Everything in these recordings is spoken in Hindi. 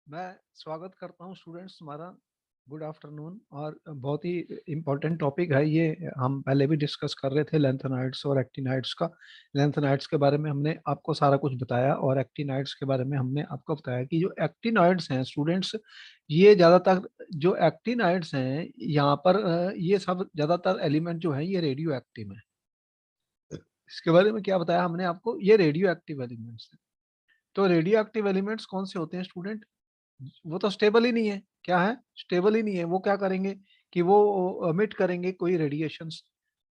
मैं स्वागत करता हूं स्टूडेंट्स हमारा। Good afternoon. और बहुत ही इम्पोर्टेंट टॉपिक है ये। हम पहले भी डिस्कस कर रहे थे लैंथेनॉइड्स और एक्टिनॉइड्स का। लैंथेनॉइड्स के बारे में हमने आपको सारा कुछ बताया और एक्टिनॉइड्स के बारे में हमने आपको बताया कि जो एक्टिनॉइड्स हैं स्टूडेंट्स, ये ज़्यादातर जो एक्टिनॉइड्स हैं यहाँ पर ये सब ज़्यादातर एलिमेंट जो है ये रेडियो एक्टिव है। इसके बारे में क्या बताया हमने आपको, ये रेडियो एक्टिव एलिमेंट्स हैं। तो रेडियो एक्टिव एलिमेंट्स कौन से होते हैं स्टूडेंट? वो तो स्टेबल ही नहीं है। क्या है? स्टेबल ही नहीं है। वो क्या करेंगे कि वो एमिट करेंगे कोई रेडिएशंस।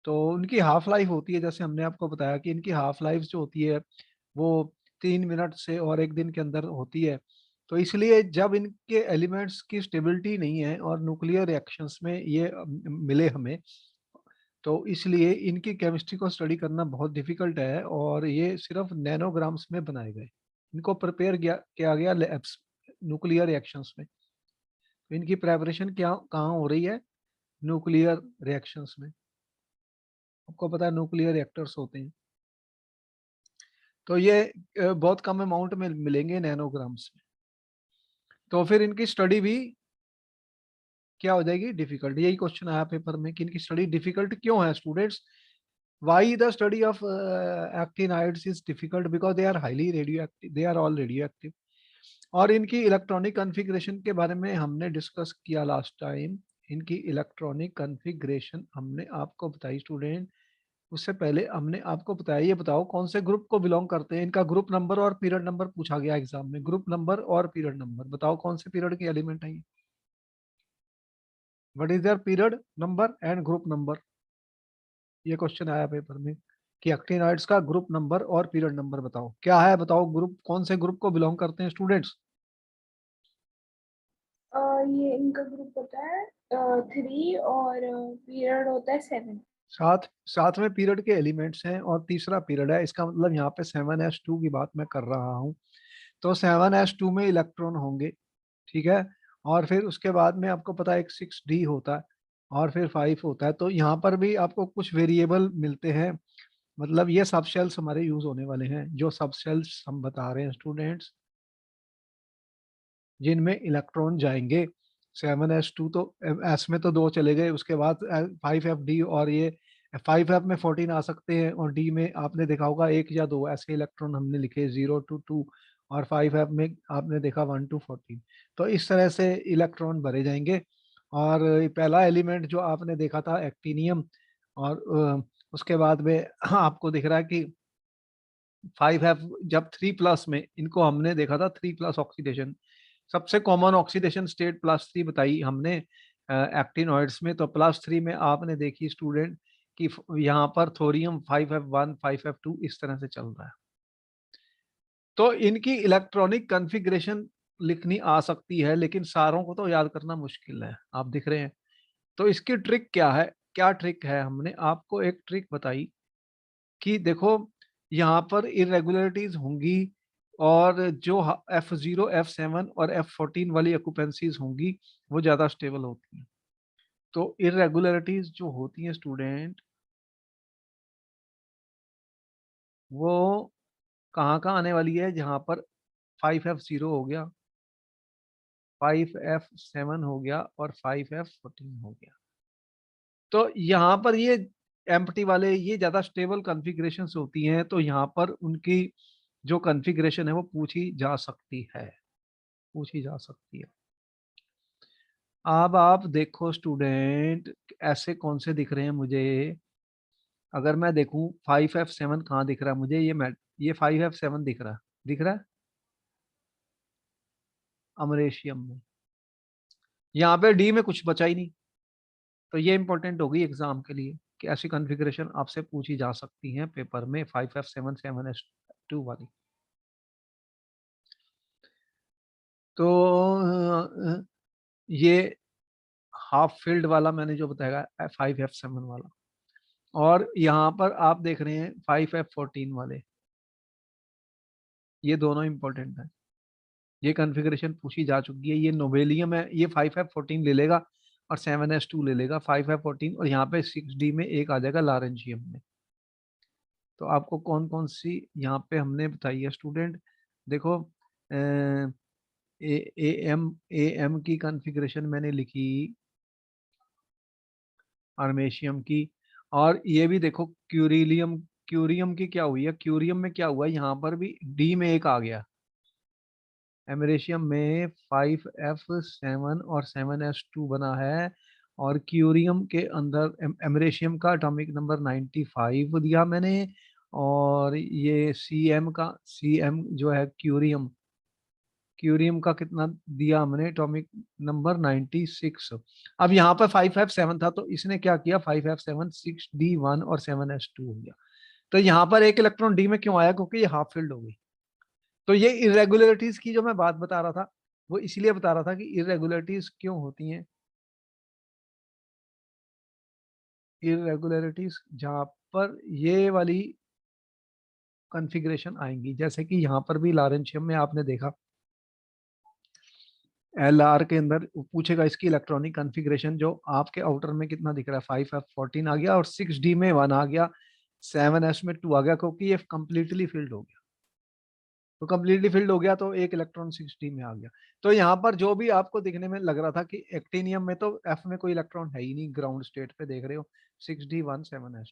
तो उनकी हाफ लाइफ होती है, जैसे हमने आपको बताया कि इनकी हाफ लाइफ जो होती है वो 3 मिनट से और 1 दिन के अंदर होती है। तो इसलिए जब इनके एलिमेंट्स की स्टेबिलिटी नहीं है और न्यूक्लियर रिएक्शंस में ये मिले हमें, तो इसलिए इनकी केमिस्ट्री को स्टडी करना बहुत डिफिकल्ट है और ये सिर्फ नैनोग्राम्स में बनाए गए। इनको प्रिपेयर किया गया लैब्स न्यूक्लियर रिएक्शंस में। तो इनकी प्रेपरेशन क्या कहाँ हो रही है? न्यूक्लियर रिएक्शंस में। आपको पता है न्यूक्लियर रिएक्टर्स होते हैं। तो ये बहुत कम अमाउंट में मिलेंगे नैनोग्राम्स में। तो फिर इनकी स्टडी भी क्या हो जाएगी? डिफिकल्ट। यही क्वेश्चन आया पेपर में कि इनकी स्टडी डिफिकल्ट क्यों है students? Why the study of actinides is difficult? Because they are highly radio active, they are all radio active. और इनकी इलेक्ट्रॉनिक कॉन्फ़िगरेशन के बारे में हमने डिस्कस किया लास्ट टाइम। इनकी इलेक्ट्रॉनिक कॉन्फ़िगरेशन हमने आपको बताई स्टूडेंट। उससे पहले हमने आपको बताया, ये बताओ कौन से ग्रुप को बिलोंग करते हैं। इनका ग्रुप नंबर और पीरियड नंबर पूछा गया एग्जाम में। ग्रुप नंबर और पीरियड नंबर बताओ कौन से पीरियड के एलिमेंट है ये? What is there period number and group number? ये क्वेश्चन आया पेपर में कि एक्टिनॉइड्स का ग्रुप नंबर और पीरियड नंबर बताओ। क्या है? बताओ ग्रुप कौन से ग्रुप को बिलोंग करते हैं स्टूडेंट्स? ये इनका ग्रुप होता है 3 और पीरियड होता है 7। साथ साथ में पीरियड के एलिमेंट्स हैं और तीसरा पीरियड है। इसका मतलब यहाँ पे 7s2 की बात मैं कर रहा हूँ। तो 7s2 में इलेक्ट्रॉन होंगे, ठीक है। और फिर उसके बाद में आपको पता है एक 6d होता है और फिर 5 होता है। तो यहाँ पर भी आपको कुछ वेरिएबल मिलते हैं। मतलब ये सब शेल्स हमारे यूज होने वाले हैं। जो सब शेल्स हम बता रहे हैं स्टूडेंट्स, जिनमें इलेक्ट्रॉन जाएंगे। 7s2 तो एस में तो 2 चले गए, उसके बाद 5fd और ये 5f में 14 आ सकते हैं और डी में आपने देखा होगा 1 या 2 ऐसे इलेक्ट्रॉन हमने लिखे 0 to 2। और 5f में आपने देखा 1 to 14। तो इस तरह से इलेक्ट्रॉन भरे जाएंगे। और पहला एलिमेंट जो आपने देखा था एक्टिनियम, और उसके बाद में आपको दिख रहा है कि 5f जब 3+ में इनको हमने देखा था 3+ ऑक्सीडेशन। सबसे कॉमन ऑक्सीडेशन स्टेट +3 बताई हमने एक्टिनॉइड्स में। तो +3 में आपने देखी स्टूडेंट कि यहाँ पर थोरियम 5f1 5f2 इस तरह से चल रहा है। तो इनकी इलेक्ट्रॉनिक कॉन्फ़िगरेशन लिखनी आ सकती है, लेकिन सारों को तो याद करना मुश्किल है, आप दिख रहे हैं। तो इसकी ट्रिक क्या है? क्या ट्रिक है? हमने आपको एक ट्रिक बताई कि देखो यहाँ पर इरेगुलरिटीज होंगी और जो F0 F7 और F14 वाली ऑक्यूपेंसीज होंगी वो ज़्यादा स्टेबल होती हैं। तो इरेगुलरिटीज जो होती हैं स्टूडेंट, वो कहाँ कहाँ आने वाली है? जहाँ पर 5f0 हो गया, 5f7 हो गया और 5f14 हो गया। तो यहाँ पर ये एम्प्टी वाले ये ज़्यादा स्टेबल कॉन्फ़िगरेशंस होती हैं। तो यहाँ पर उनकी जो कॉन्फ़िगरेशन है वो पूछी जा सकती है, पूछी जा सकती है। अब आप देखो स्टूडेंट, ऐसे कौन से दिख रहे हैं मुझे? अगर मैं देखूं 5f7 कहाँ दिख रहा है मुझे? ये 5f7 दिख रहा है, दिख रहा है अमरेशियम में। यहाँ पे डी में कुछ बचा ही नहीं। तो ये इंपॉर्टेंट होगी एग्जाम के लिए कि ऐसी कॉन्फ़िगरेशन आपसे पूछी जा सकती है पेपर में 5f7 7s2 वाली। तो ये हाफ फील्ड वाला मैंने जो बताया 5f7 वाला, और यहाँ पर आप देख रहे हैं 5f14 वाले। ये दोनों इंपॉर्टेंट है। ये कॉन्फ़िगरेशन पूछी जा चुकी है। ये नोबेलियम है, ये 5f14 ले लेगा और 7s2 ले लेगा। 5f14 और यहाँ पे 6d में एक आ जाएगा लारेंशियम में। तो आपको कौन कौन सी यहाँ पे हमने बताई है स्टूडेंट? देखो एम की कॉन्फ़िगरेशन मैंने लिखी आर्मेशियम की। और ये भी देखो क्यूरिलियम, क्यूरियम की क्या हुई है, क्यूरियम में क्या हुआ, यहाँ पर भी डी में एक आ गया। एमरेशियम में 5F7 और 7S2 बना है। और क्यूरियम के अंदर एमरेशियम का एटॉमिक नंबर 95 दिया मैंने। और ये सी एम जो है क्यूरियम, क्यूरियम का कितना दिया हमने, एटॉमिक नंबर 96। अब यहाँ पर 5F7 था तो इसने क्या किया, 5F7 6D1 और 7S2 हो गया। तो यहाँ पर एक इलेक्ट्रॉन डी में क्यों आया, क्योंकि ये हाफ फिल्ड हो गई। तो ये इरेगुलरिटीज की जो मैं बात बता रहा था, वो इसलिए बता रहा था कि इरेगुलरिटीज क्यों होती हैं। इरेगुलरिटीज जहां पर ये वाली कॉन्फ़िगरेशन आएंगी, जैसे कि यहाँ पर भी लारेंशियम में आपने देखा LR के अंदर पूछेगा इसकी इलेक्ट्रॉनिक कॉन्फ़िगरेशन, जो आपके आउटर में कितना दिख रहा है, 5F14 आ गया और 6D में 1 आ गया, 7S में 2 आ गया, क्योंकि ये कंप्लीटली फिल्ड हो गया। तो कंप्लीटली फिल्ड हो गया तो एक इलेक्ट्रॉन 6D में आ गया। तो यहाँ पर जो भी आपको दिखने में लग रहा था कि एक्टिनियम में तो F में कोई इलेक्ट्रॉन है ही नहीं, ग्राउंड स्टेट पे देख रहे हो 6D1 7S2,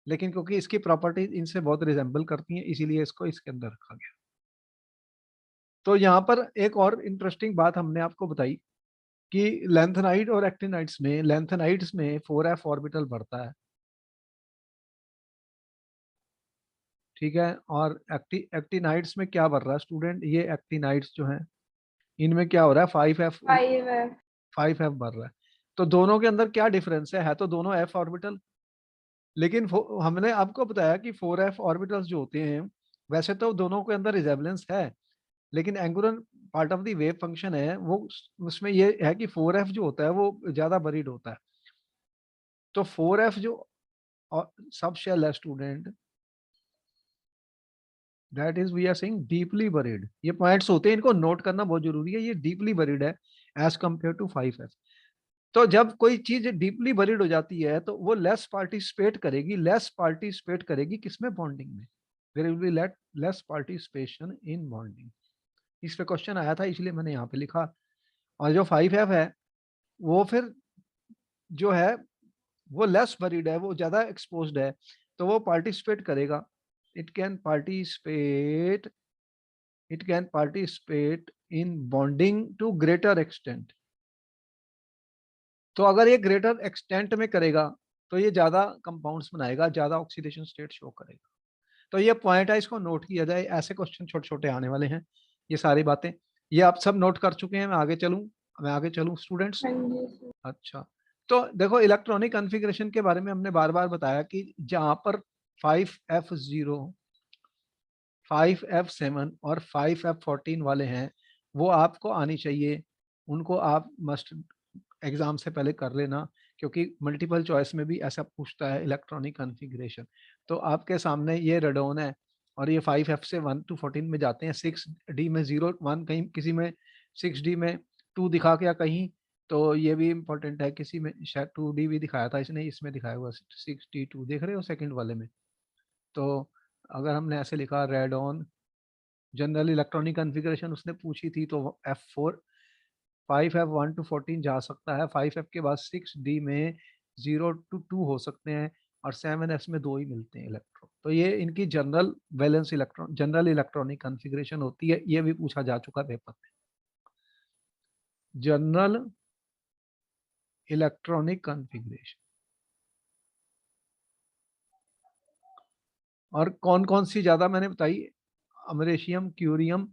लेकिन क्योंकि इसकी प्रॉपर्टी इनसे बहुत रिजेंबल करती है इसीलिए इसको इसके अंदर रखा गया। तो यहाँ पर एक और इंटरेस्टिंग बात हमने आपको बताई कि लैंथेनाइड और एक्टिनाइड्स में, लैंथेनाइड्स में 4F ऑर्बिटल बढ़ता है, ठीक है। और एक्टिनाइड्स में क्या बढ़ रहा है स्टूडेंट, ये एक्टिनाइड्स जो हैं इनमें क्या हो रहा है, 5F 5F। 5F बढ़ रहा है। तो दोनों के अंदर क्या डिफरेंस है तो दोनों F ऑर्बिटल। लेकिन हमने आपको बताया कि 4F ऑर्बिटल्स जो होते हैं, वैसे तो दोनों के अंदर रिजेबलेंस है, लेकिन angular part of the wave function है वो, उसमें ये है कि 4F जो होता है वो ज्यादा बरीड होता है। तो 4F जो सब शेल है student, that is we are saying deeply buried. ये पॉइंट्स होते हैं, इनको नोट करना बहुत जरूरी है, ये डीपली बरीड है एज कंपेयर टू 5F। तो जब कोई चीज डीपली बरीड हो जाती है तो वो लेस पार्टिसिपेट करेगी किसमें, बॉन्डिंग में। There will be less participation in bonding. इस पे क्वेश्चन आया था इसलिए मैंने यहाँ पे लिखा। और जो 5F है वो फिर जो है वो लेस बरीड है, वो ज्यादा एक्सपोज्ड है, तो वो पार्टिसिपेट करेगा। It can participate it can participate in bonding to greater extent. तो अगर ये ग्रेटर एक्सटेंट में करेगा तो ये ज्यादा कंपाउंड्स बनाएगा, ज्यादा ऑक्सीडेशन स्टेट शो करेगा। तो ये पॉइंट है, इसको नोट किया जाए, ऐसे क्वेश्चन छोटे छोटे आने वाले हैं। ये सारी बातें ये आप सब नोट कर चुके हैं। मैं आगे चलूं स्टूडेंट्स। हाँ जी सर। अच्छा, तो देखो इलेक्ट्रॉनिक कॉन्फ़िगरेशन के बारे में हमने बार बार बताया कि जहां पर 5F0, 5F7 और 5F14 वाले हैं वो आपको आनी चाहिए, उनको आप मस्ट एग्जाम से पहले कर लेना, क्योंकि मल्टीपल चॉइस में भी ऐसा पूछता है इलेक्ट्रॉनिक कॉन्फ़िगरेशन। तो आपके सामने ये रेडोन है और ये 5F से 1 to 14 में जाते हैं, 6D में 0 1 कहीं, किसी में 6D में 2 दिखा के या कहीं। तो ये भी इंपॉर्टेंट है, किसी में शायद 2D भी दिखाया था इसने, इसमें दिखाया हुआ 6D2 देख रहे हो सेकंड वाले में। तो अगर हमने ऐसे लिखा रेडोन जनरल इलेक्ट्रॉनिक कॉन्फ़िगरेशन उसने पूछी थी तो F4, 5F1 to 14 जा सकता है, 5F के बाद 6D में 0 to 2 हो सकते हैं और 7S में 2 ही मिलते हैं इलेक्ट्रॉन। तो ये इनकी जनरल इलेक्ट्रॉनिक कॉन्फ़िगरेशन होती है, ये भी पूछा जा चुका है पेपर में। जनरल इलेक्ट्रॉनिक कॉन्फ़िगरेशन और कौन कौन सी ज्यादा मैंने बताई, अमरेशियम, क्यूरियम,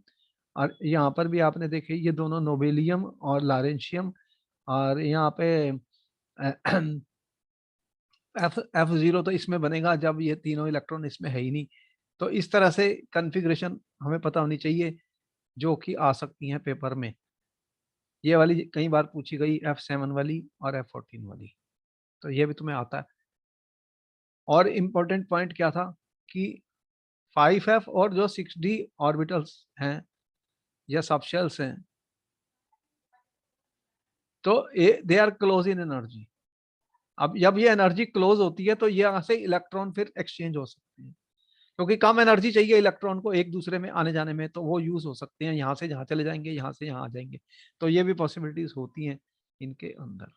और यहाँ पर भी आपने देखे ये दोनों नोबेलियम और लारेंशियम। और यहाँ पे F0 तो इसमें बनेगा जब ये तीनों इलेक्ट्रॉन इसमें है ही नहीं। तो इस तरह से कॉन्फ़िगरेशन हमें पता होनी चाहिए जो कि आ सकती हैं पेपर में। ये वाली कई बार पूछी गई, F7 वाली और F14 वाली, तो ये भी तुम्हें आता है। और इम्पोर्टेंट पॉइंट क्या था कि 5F और जो 6D ऑर्बिटल्स हैं या सबशेल्स हैं, तो they are close in energy. अब जब ये एनर्जी क्लोज होती है तो ये यहाँ से इलेक्ट्रॉन फिर एक्सचेंज हो सकते हैं, क्योंकि कम एनर्जी चाहिए इलेक्ट्रॉन को एक दूसरे में आने जाने में, तो वो यूज हो सकते हैं, यहाँ से जहाँ चले जाएंगे, यहाँ से यहाँ आ जाएंगे, तो ये भी पॉसिबिलिटीज होती हैं इनके अंदर।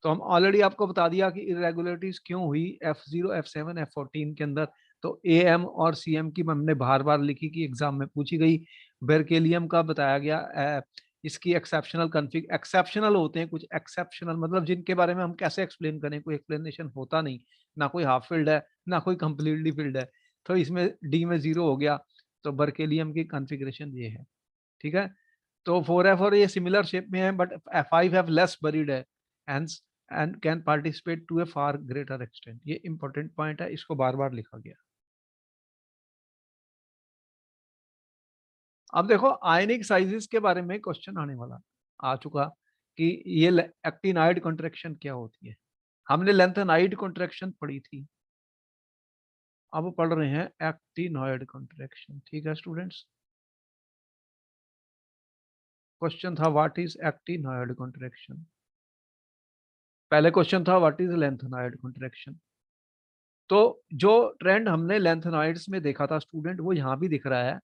तो हम ऑलरेडी आपको बता दिया कि इरेगुलरिटीज क्यों हुई F0 F7 F14 के अंदर। तो AM और CM की हमने बार बार लिखी कि एग्जाम में पूछी गई। बेरकेलियम का बताया गया इसकी एक्सेप्शनल कन्फिग, एक्सेप्शनल होते हैं कुछ एक्सेप्शनल, मतलब जिनके बारे में हम कैसे एक्सप्लेन करें, कोई एक्सप्लेनेशन होता नहीं, ना कोई हाफ फील्ड है ना कोई कंप्लीटली फील्ड है। तो इसमें डी में 0 हो गया। तो बर्केलियम की कॉन्फ़िगरेशन ये है, ठीक है। तो 4F और ये सिमिलर शेप में है, बट 5F लेस बरीड है, hence and can participate to a far greater extent. ये इंपॉर्टेंट पॉइंट है, इसको बार बार लिखा गया। अब देखो आयनिक साइजेस के बारे में क्वेश्चन आने वाला आ चुका कि ये एक्टिनाइड कॉन्ट्रैक्शन क्या होती है। हमने लेंथेनाइड कॉन्ट्रैक्शन पढ़ी थी, अब पढ़ रहे हैं एक्टिनॉइड कॉन्ट्रैक्शन, ठीक है स्टूडेंट्स। क्वेश्चन था व्हाट इज एक्टिनॉइड कॉन्ट्रैक्शन, पहले क्वेश्चन था व्हाट इज लेंथेनाइड कॉन्ट्रैक्शन। तो जो ट्रेंड हमने लेंथेनॉइड्स में देखा था स्टूडेंट, वो यहाँ भी दिख रहा है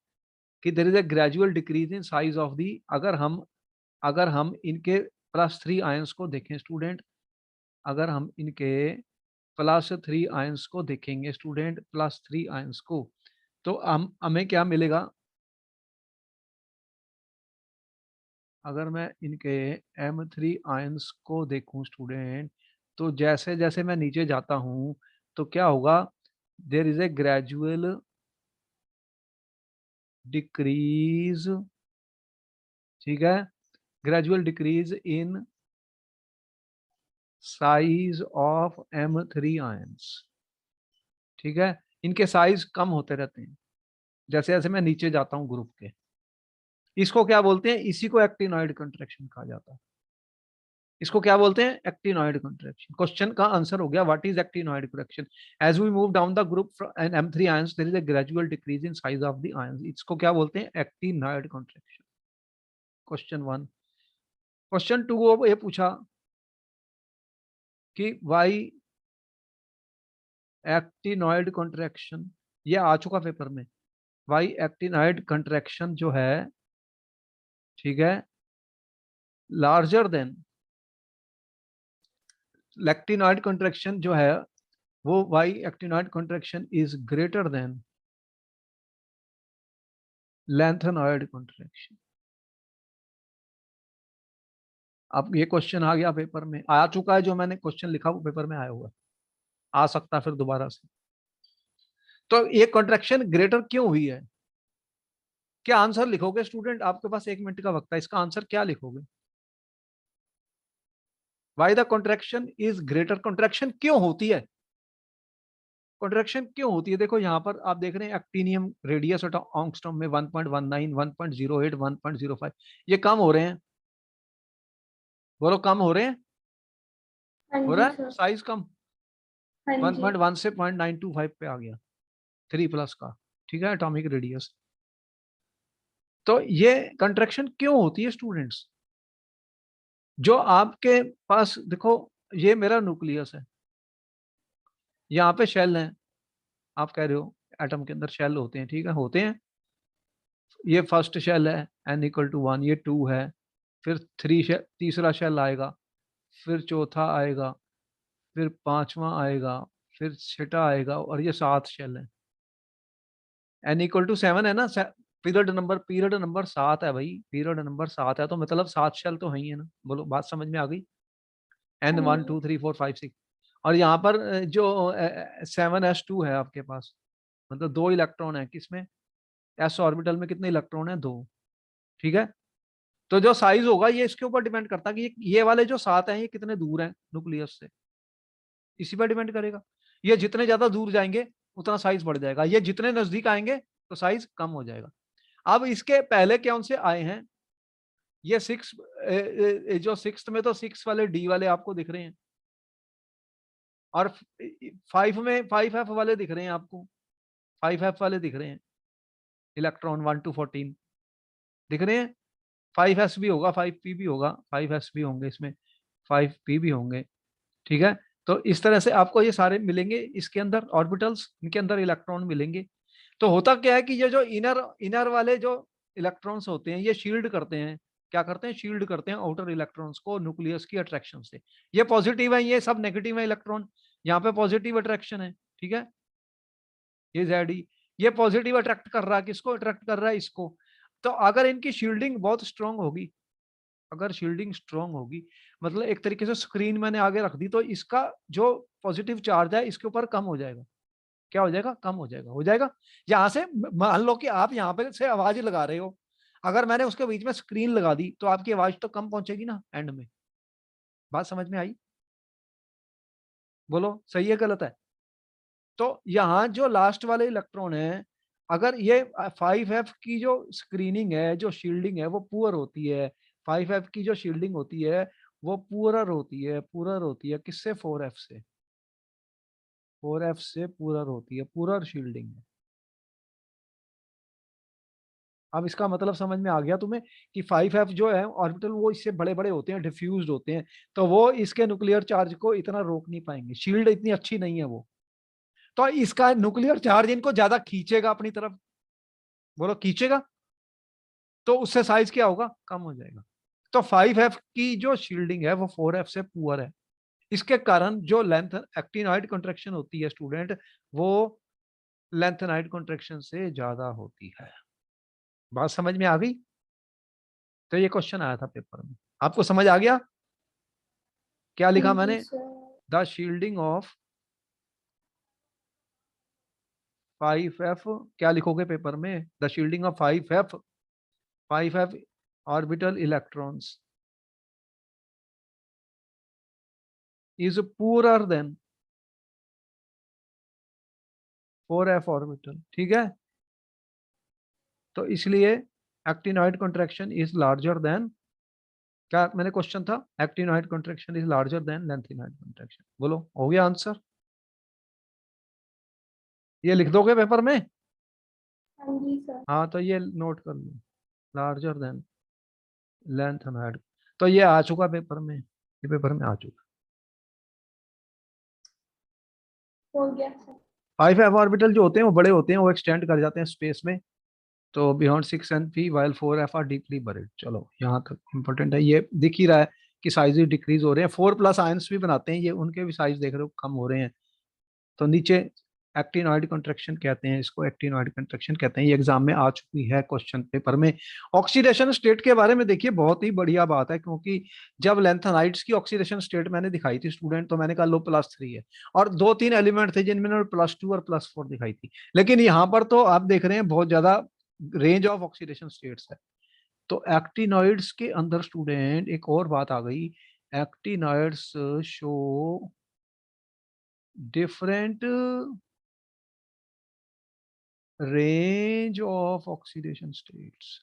कि there is a gradual decrease in size of the, अगर हम इनके +3 आयंस को देखें स्टूडेंट, अगर हम इनके +3 आयंस को देखेंगे स्टूडेंट, +3 आयंस को, तो हमें क्या मिलेगा। अगर मैं इनके M3 आयंस को देखूं स्टूडेंट, तो जैसे जैसे मैं नीचे जाता हूं तो क्या होगा, there is a gradual decrease, ठीक है, gradual decrease in size of M3 ions, ठीक है। इनके साइज कम होते रहते हैं जैसे जैसे मैं नीचे जाता हूं ग्रुप के। इसको क्या बोलते हैं, इसी को एक्टिनॉइड कंट्रैक्शन कहा जाता है। इसको क्या बोलते हैं, एक्टिनॉइड कंट्रैक्शन। क्वेश्चन का आंसर हो गया what is actinoid contraction. As we move down the group and M3 ions there is a gradual decrease in size of the ions, इसको क्या बोलते हैं, एक्टिनॉइड कंट्रैक्शन। क्वेश्चन 1। क्वेश्चन 2 ये पूछा कि वाई एक्टिनॉइड कंट्रैक्शन, ये आ चुका पेपर में, वाई एक्टिनॉइड कंट्रैक्शन जो है, ठीक है, लार्जर देन, लैक्टिनॉइड कंट्रैक्शन जो है वो why actinoid contraction is greater than lanthanoid contraction. अब ये क्वेश्चन आ गया पेपर में, आ चुका है, जो मैंने क्वेश्चन लिखा वो पेपर में आया हुआ है, आ सकता है फिर दोबारा से। तो ये कंट्रैक्शन ग्रेटर क्यों हुई है, क्या आंसर लिखोगे स्टूडेंट, आपके पास 1 मिनट का वक्त है, इसका आंसर क्या लिखोगे। Why the contraction is greater, contraction क्यों होती है, कंट्रैक्शन क्यों होती है। देखो यहाँ पर आप देख रहे हैं एक्टिनियम रेडियस ऑंगस्ट्रॉम में 1.19 1.08 1.05, ये कम हो रहे हैं, बोलो कम हो रहे हैं, हाँ हो रहा जी है सर। साइज कम, हाँ जी। 1.1 से 0.925 पे आ गया, 3+ का, ठीक है, एटॉमिक रेडियस। तो ये कंट्रैक्शन क्यों होती है स्टूडेंट्स, जो आपके पास देखो, ये मेरा न्यूक्लियस है, यहाँ पे शेल है, आप कह रहे हो एटम के अंदर शेल होते हैं, ठीक है होते हैं, ये फर्स्ट शेल है n = 1, ये 2 है, फिर 3 शेल, तीसरा शेल आएगा, फिर चौथा आएगा, फिर पांचवा आएगा, फिर छठा आएगा, और ये 7 शेल है। n = 7 है ना, पीरियड नंबर 7 है भाई, पीरियड नंबर 7 है, तो मतलब 7 शेल तो है ही है ना, बोलो बात समझ में आ गई। हाँ जी। n 1 2 3 4 5 6, और यहाँ पर जो 7s2 है आपके पास, मतलब 2 इलेक्ट्रॉन है किसमें, एस ऑर्बिटल में कितने इलेक्ट्रॉन है, 2, ठीक है। तो जो साइज होगा ये इसके ऊपर डिपेंड करता है कि ये वाले जो 7 हैं ये कितने दूर हैं न्यूक्लियस से, इसी पर डिपेंड करेगा। ये जितने ज्यादा दूर जाएंगे उतना साइज बढ़ जाएगा, ये जितने नजदीक आएंगे तो साइज कम हो जाएगा। अब इसके पहले कौन से आए हैं, ये 6, जो 6 में तो 6 वाले डी वाले आपको दिख रहे हैं, और 5 में 5F वाले दिख रहे हैं आपको, 5F वाले दिख रहे हैं, इलेक्ट्रॉन 1 to 14 दिख रहे हैं। 5s भी होगा, 5p भी होगा, 5s भी होंगे इसमें, 5p भी होंगे, ठीक है। तो इस तरह से आपको ये सारे मिलेंगे, इसके अंदर ऑर्बिटल्स, इनके अंदर इलेक्ट्रॉन मिलेंगे। तो होता क्या है कि ये जो इनर इनर वाले जो इलेक्ट्रॉन्स होते हैं ये शील्ड करते हैं, क्या करते हैं, शील्ड करते हैं आउटर इलेक्ट्रॉन्स को न्यूक्लियस की अट्रैक्शन से। ये पॉजिटिव है, ये सब नेगेटिव है इलेक्ट्रॉन, यहाँ पे पॉजिटिव अट्रैक्शन है, ठीक है। ये जेड ये पॉजिटिव अट्रैक्ट कर रहा है, किसको अट्रैक्ट कर रहा है, इसको। तो अगर इनकी शील्डिंग बहुत स्ट्रांग होगी, अगर शील्डिंग स्ट्रांग होगी, मतलब एक तरीके से स्क्रीन मैंने आगे रख दी, तो इसका जो पॉजिटिव चार्ज है इसके ऊपर कम हो जाएगा। क्या हो जाएगा, कम हो जाएगा, हो जाएगा। यहां से मान लो कि आप यहाँ पे से आवाज लगा रहे हो, अगर मैंने उसके बीच में स्क्रीन लगा दी तो आपकी आवाज तो कम पहुंचेगी ना एंड में। बात समझ में आई? बोलो सही है गलत है? तो यहाँ जो लास्ट वाले इलेक्ट्रॉन है, अगर ये 5F की जो स्क्रीनिंग है, जो शील्डिंग है वो पुअर होती है, 5F की जो शील्डिंग होती है वो पुअर होती है, पुअर होती है किससे, 4F से, 4F से पुअर होती है, पुअर शील्डिंग है। अब इसका मतलब समझ में आ गया तुम्हें कि 5F जो है ऑर्बिटल वो इससे बड़े बड़े होते हैं, डिफ्यूज्ड होते हैं, तो वो इसके न्यूक्लियर चार्ज को इतना रोक नहीं पाएंगे, शील्ड इतनी अच्छी नहीं है वो। तो इसका न्यूक्लियर चार्ज इनको ज्यादा खींचेगा अपनी तरफ, बोलो खींचेगा, तो उससे साइज क्या होगा, कम हो जाएगा। तो 5F की जो शील्डिंग है वो 4F से पुअर है, इसके कारण जो लेंथ एक्टिनॉइड कॉन्ट्रैक्शन होती है स्टूडेंट, वो लेंथेनाइड कॉन्ट्रैक्शन से ज्यादा होती है। बात समझ में आ गई? तो ये क्वेश्चन आया था पेपर में, आपको समझ आ गया क्या हाँ लिखा जी मैंने? Sir. The shielding of 5F, क्या लिखोगे पेपर में, the shielding of 5F, 5F orbital electrons is poor than 4F orbital, ठीक है। तो इसलिए actinoid contraction is larger than, क्या मैंने क्वेश्चन था, actinoid contraction is larger than lanthanide contraction, बोलो हो गया आंसर? ये लिख दोगे पेपर में? हाँ जी सर। हाँ तो ये नोट कर लो, लार्जर देन लेंथेनाइड। तो ये आ चुका पेपर में, ये पेपर में आ चुका। हो गया सर। 5F ऑर्बिटल जो होते हैं वो बड़े होते हैं, वो एक्सटेंड कर जाते हैं स्पेस में, तो beyond 6 and 3 while 4F are deeply buried. चलो यहाँ तक इंपॉर्टेंट है, ये दिख ही रहा है कि साइज डिक्रीज हो रहे हैं, 4+ आयंस भी बनाते हैं ये, उनके भी साइज देख रहे हो कम हो रहे हैं। तो नीचे एक्टिनॉइड कॉन्ट्रैक्शन कहते हैं इसको, एक्टिनॉइड कॉन्ट्रैक्शन कहते हैं, ये एग्जाम में आ चुकी है क्वेश्चन पेपर में। ऑक्सीडेशन स्टेट के बारे में देखिए, बहुत ही बढ़िया बात है, क्योंकि जब लेंथेनाइड्स की ऑक्सीडेशन स्टेट मैंने दिखाई थी स्टूडेंट, तो मैंने कहा लो +3 है, और 2-3 एलिमेंट थे जिनमें +2 और +4 दिखाई थी, लेकिन यहाँ पर तो आप देख रहे हैं बहुत ज्यादा रेंज ऑफ ऑक्सीडेशन स्टेट्स है। तो एक्टिनॉइड्स के अंदर स्टूडेंट एक और बात आ गई, actinoids show different range of oxidation states.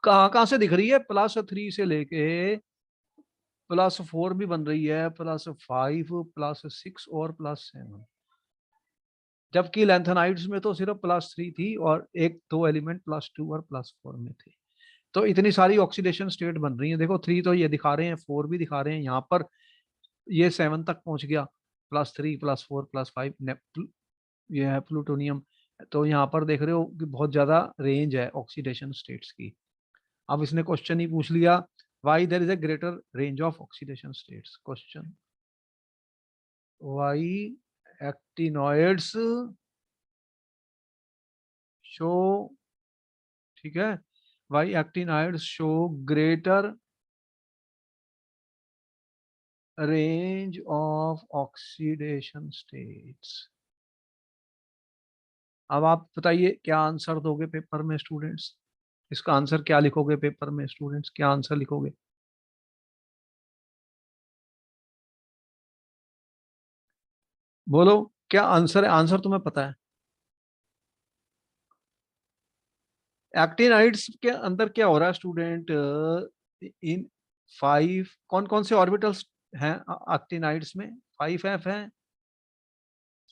कहाँ कहाँ से दिख रही है, +3 से लेके +4 भी बन रही है, +5, +6 और +7, जबकि लेंथेनाइड्स में तो सिर्फ +3 थी और 1-2 एलिमेंट +2 और +4 में थे। तो इतनी सारी ऑक्सीडेशन स्टेट बन रही है, देखो 3 तो ये दिखा रहे हैं, 4 भी दिखा रहे हैं, यहाँ पर ये 7 तक पहुंच गया, +3 +4 +5, ये है प्लूटोनियम। तो यहाँ पर देख रहे हो कि बहुत ज्यादा रेंज है ऑक्सीडेशन स्टेट्स की। अब इसने क्वेश्चन ही पूछ लिया, why there is a greater range of oxidation states, question why actinoids show, ठीक है, why actinoids show greater range of oxidation states. अब आप बताइए क्या आंसर दोगे पेपर में स्टूडेंट्स, इसका आंसर क्या लिखोगे पेपर में स्टूडेंट्स, क्या आंसर लिखोगे? बोलो क्या आंसर है, आंसर तुम्हें पता है? एक्टिनाइड्स के अंदर क्या हो रहा है स्टूडेंट, इन 5 कौन कौन से ऑर्बिटल्स हैं एक्टिनाइड्स में, 5F है,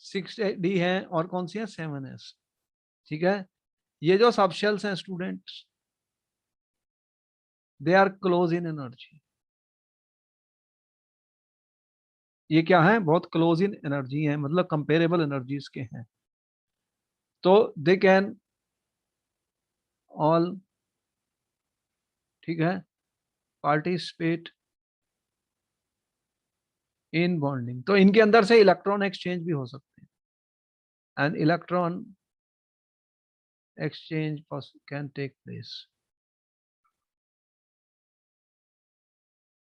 6D है, और कौन सी है, 7S, ठीक है। ये जो सब शेल्स हैं students, they are close in energy. ये क्या है, बहुत क्लोज इन एनर्जी है, मतलब कंपेरेबल एनर्जीज के हैं। तो दे कैन ऑल, ठीक है, पार्टिसिपेट इन बॉन्डिंग। तो इनके अंदर से इलेक्ट्रॉन एक्सचेंज भी हो सकते हैं, and electron exchange can take place.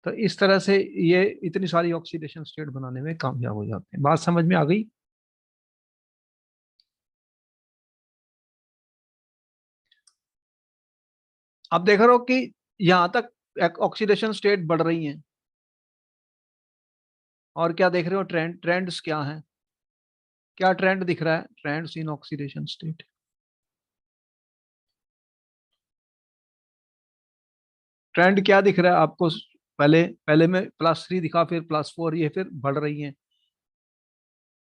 तो इस तरह से ये इतनी सारी ऑक्सीडेशन स्टेट बनाने में कामयाब हो जाते हैं। बात समझ में आ गई? अब देख रहे हो कि यहां तक ऑक्सीडेशन स्टेट बढ़ रही हैं, और क्या देख रहे हो, ट्रेंड्स क्या है, क्या ट्रेंड दिख रहा है, trends in oxidation state. Trend क्या दिख रहा है आपको? पहले पहले में +3 दिखा, फिर +4, ये फिर बढ़ रही है,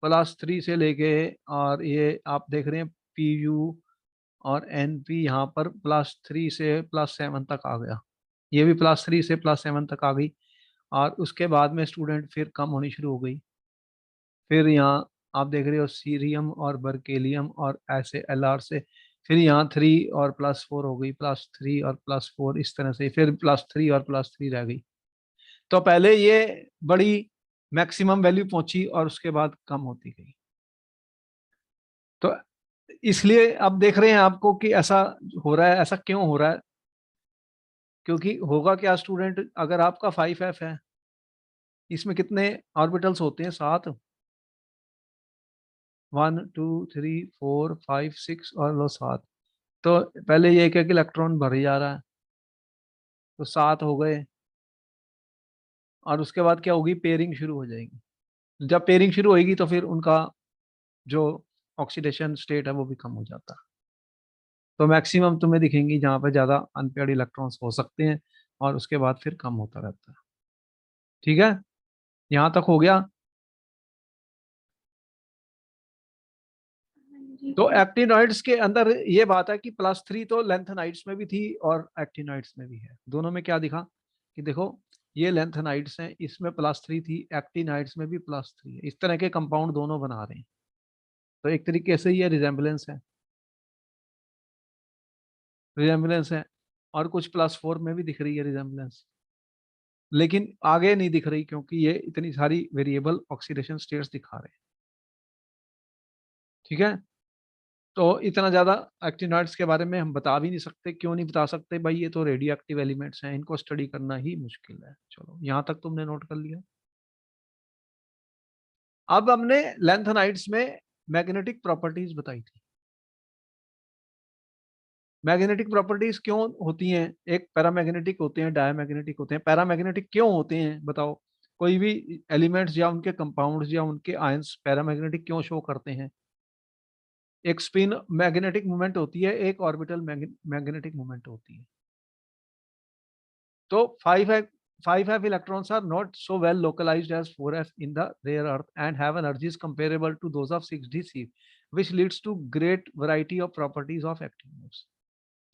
+3 से लेके, और ये आप देख रहे हैं PU और NP यहाँ पर +3 से +7 तक आ गया, ये भी +3 से +7 तक आ गई। और उसके बाद में स्टूडेंट फिर कम होनी शुरू हो गई। फिर यहाँ आप देख रहे हो सीरियम और बर्केलियम और ऐसे LR से, फिर यहाँ 3 और +4 हो गई, +3 और +4, इस तरह से फिर +3 और +3 रह गई। तो पहले ये बड़ी मैक्सिमम वैल्यू पहुंची और उसके बाद कम होती गई। तो इसलिए अब देख रहे हैं आपको कि ऐसा हो रहा है। ऐसा क्यों हो रहा है? क्योंकि होगा क्या स्टूडेंट, अगर आपका 5F है, इसमें कितने ऑर्बिटल्स होते हैं? 7, 1 2 3 4 5 6 और लो 7। तो पहले ये एक एक इलेक्ट्रॉन भर जा रहा है, तो 7 हो गए, और उसके बाद क्या होगी, पेयरिंग शुरू हो जाएगी। जब पेयरिंग शुरू होगी तो फिर उनका जो ऑक्सीडेशन स्टेट है वो भी कम हो जाता है। तो मैक्सिमम तुम्हें दिखेंगी जहाँ पे ज़्यादा अनपेयर्ड इलेक्ट्रॉन्स हो सकते हैं, और उसके बाद फिर कम होता रहता है। ठीक है, यहाँ तक हो गया। हाँ जी तो सर। एक्टिनॉइड्स के अंदर ये बात है कि +3 तो लेंथेनाइड्स में भी थी और एक्टिनॉइड्स में भी है। दोनों में क्या दिखा कि देखो, ये लेंथेनाइड्स हैं, इसमें +3 थी, एक्टिनॉइड्स में भी +3 है। इस तरह के कंपाउंड दोनों बना रहे हैं। तो एक तरीके से ये रिजेम्बलेंस है, रिजेम्बलेंस है। और कुछ +4 में भी दिख रही है रिजेम्बलेंस, लेकिन आगे नहीं दिख रही, क्योंकि ये इतनी सारी वेरिएबल ऑक्सीडेशन स्टेट्स दिखा रहे हैं। ठीक है, तो इतना ज्यादा एक्टिनॉइड्स के बारे में हम बता भी नहीं सकते। क्यों नहीं बता सकते भाई? ये तो रेडियो एक्टिव एलिमेंट्स हैं, इनको स्टडी करना ही मुश्किल है। चलो, यहां तक तुमने नोट कर लिया। अब हमने लैंथेनाइड्स में मैग्नेटिक प्रॉपर्टीज बताई थी। मैग्नेटिक प्रॉपर्टीज क्यों होती हैं? एक पैरामैग्नेटिक होते हैं, डायमैग्नेटिक होते हैं। पैरामैग्नेटिक क्यों होते हैं बताओ? कोई भी एलिमेंट्स या उनके कंपाउंड्स या उनके आयंस पैरामैग्नेटिक क्यों शो करते हैं? एक स्पिन मैग्नेटिक मूवमेंट होती है, एक ऑर्बिटल मैग्नेटिक मूवमेंट होती है। तो 5F electrons are not so well localized as 4F in the rare earth and have energies comparable to those of 6d, which leads to great variety of properties of actinoids।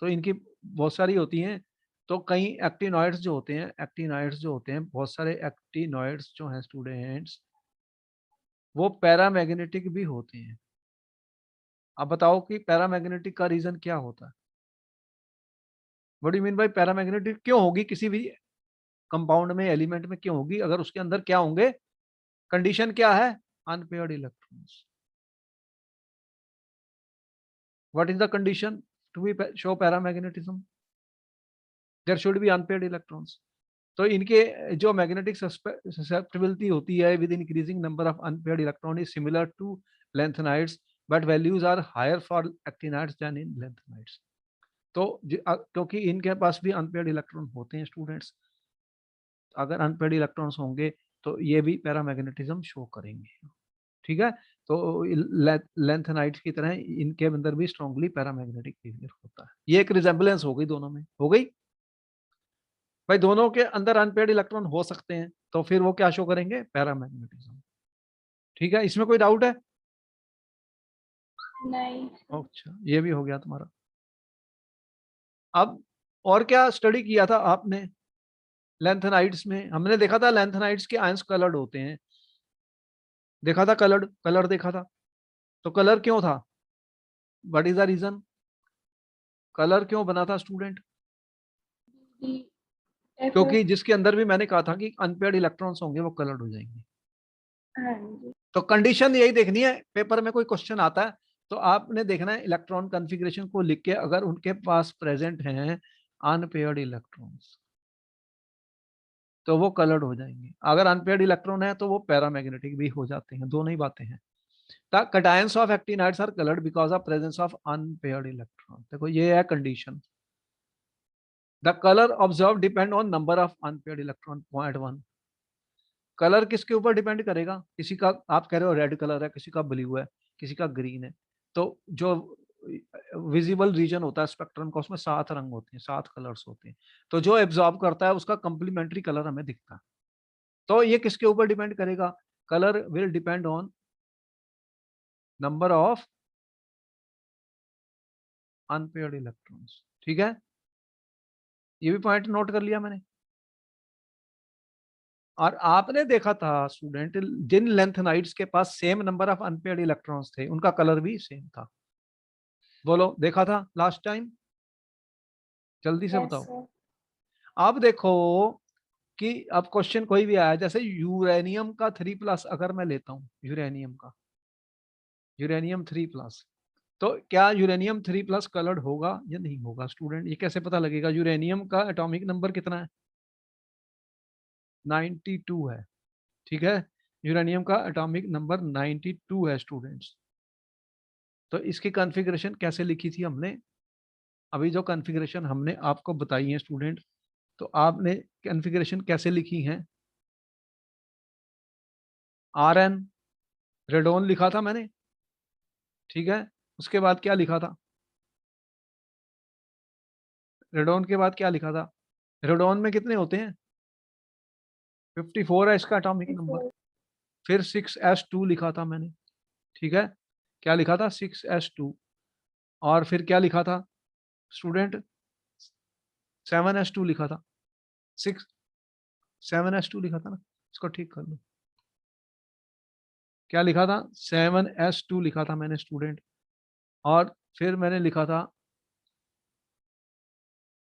तो इनकी बहुत सारी होती हैं। तो कई एक्टिनॉइड्स जो होते हैं, बहुत सारे एक्टिनॉइड्स जो हैं स्टूडेंट्स, वो पैरामैग्नेटिक भी होते हैं। अब बताओ कि पैरामैग्नेटिक का रीजन क्या होता है? What do mean by paramagnetic? क्यों होगी किसी भी कंपाउंड में, एलिमेंट में क्यों होगी? अगर उसके अंदर क्या होंगे, कंडीशन क्या है? Unpaired electrons. What is the condition to be show paramagnetism? There should be unpaired electrons. तो इनके जो मैग्नेटिक ससेप्टिबिलिटी होती है with increasing number of unpaired electron is similar to lanthanides, but values are higher for actinides than in lanthanides. तो क्योंकि इनके पास भी अनपेयर्ड इलेक्ट्रॉन होते हैं स्टूडेंट्स, अगर अनपेयर्ड इलेक्ट्रॉन्स होंगे तो ये भी पैरामैग्नेटिज्म शो करेंगे। ठीक है, तो लेंथेनाइड्स की तरह इनके अंदर भी स्ट्रांगली पैरामैग्नेटिक बिहेवियर होता है। ये एक रिजेम्बलेंस हो गई, दोनों में हो गई। भाई दोनों के अंदर अनपेयर्ड इलेक्ट्रॉन हो सकते हैं, तो फिर वो क्या शो करेंगे? पैरामैग्नेटिज्म। ठीक है, इसमें कोई डाउट है? नहीं। अच्छा, ये भी हो गया तुम्हारा। अब और क्या स्टडी किया था आपने लैंथेनाइड्स में? हमने देखा था लैंथेनाइड्स के आयंस कलर्ड होते हैं, देखा था कलर्ड, कलर देखा था। तो कलर क्यों था? What is the reason? Colour क्यों बना था स्टूडेंट? क्योंकि जिसके अंदर भी मैंने कहा था कि अनपेयर्ड इलेक्ट्रॉन्स होंगे वो कलर्ड हो जाएंगे। हाँ जी। तो कंडीशन यही देखनी है, पेपर में कोई क्वेश्चन आता है तो आपने देखना है इलेक्ट्रॉन कॉन्फ़िगरेशन को लिख के, अगर उनके पास प्रेजेंट हैं अनपेयर्ड इलेक्ट्रॉन्स तो वो कलर्ड हो जाएंगे, अगर अनपेयर्ड इलेक्ट्रॉन है तो वो पैरामैग्नेटिक भी हो जाते हैं, दोनों ही बातें हैं। The cations of actinides are colored because of presence of unpaired electron। देखो ये है condition. The color observed depend on number of unpaired electron, point 1। Colour किसके ऊपर डिपेंड करेगा? किसी का आप कह रहे हो रेड कलर है, किसी का ब्लू है, किसी का ग्रीन है। तो जो विजिबल रीजन होता है स्पेक्ट्रम का, उसमें 7 रंग होते हैं, 7 कलर्स होते हैं। तो जो एब्जॉर्ब करता है उसका कंप्लीमेंट्री कलर हमें दिखता है। तो ये किसके ऊपर डिपेंड करेगा? Colour will depend on number of unpaired electrons. ठीक है, ये भी पॉइंट नोट कर लिया मैंने। और आपने देखा था स्टूडेंट, जिन लेंथेनाइड्स के पास same number of unpaired electrons थे उनका कलर भी सेम था। बोलो, देखा था लास्ट टाइम? जल्दी से यस बताओ। सर। अब देखो कि अब क्वेश्चन कोई भी आया, जैसे यूरेनियम का 3+ अगर मैं लेता हूं, यूरेनियम का, यूरेनियम 3+, तो क्या यूरेनियम 3+ कलर्ड होगा या नहीं होगा? स्टूडेंट ये कैसे पता लगेगा? यूरेनियम का एटॉमिक नंबर कितना है? 92 है। ठीक है, यूरेनियम का एटॉमिक नंबर 92 है स्टूडेंट्स। तो इसकी कॉन्फ़िगरेशन कैसे लिखी थी हमने? अभी जो कॉन्फ़िगरेशन हमने आपको बताई है स्टूडेंट, तो आपने कॉन्फ़िगरेशन कैसे लिखी है? Rn, रेडोन लिखा था मैंने। ठीक है, उसके बाद क्या लिखा था? रेडोन के बाद क्या लिखा था? रेडोन में कितने होते हैं? 54 है इसका एटॉमिक नंबर। फिर 6s2 लिखा था मैंने। ठीक है, क्या लिखा था? 6s2। और फिर क्या लिखा था स्टूडेंट? 7s2 लिखा था। 6 7s2 लिखा था ना, इसको ठीक कर लो। क्या लिखा था? 7s2 लिखा था मैंने स्टूडेंट। और फिर मैंने लिखा था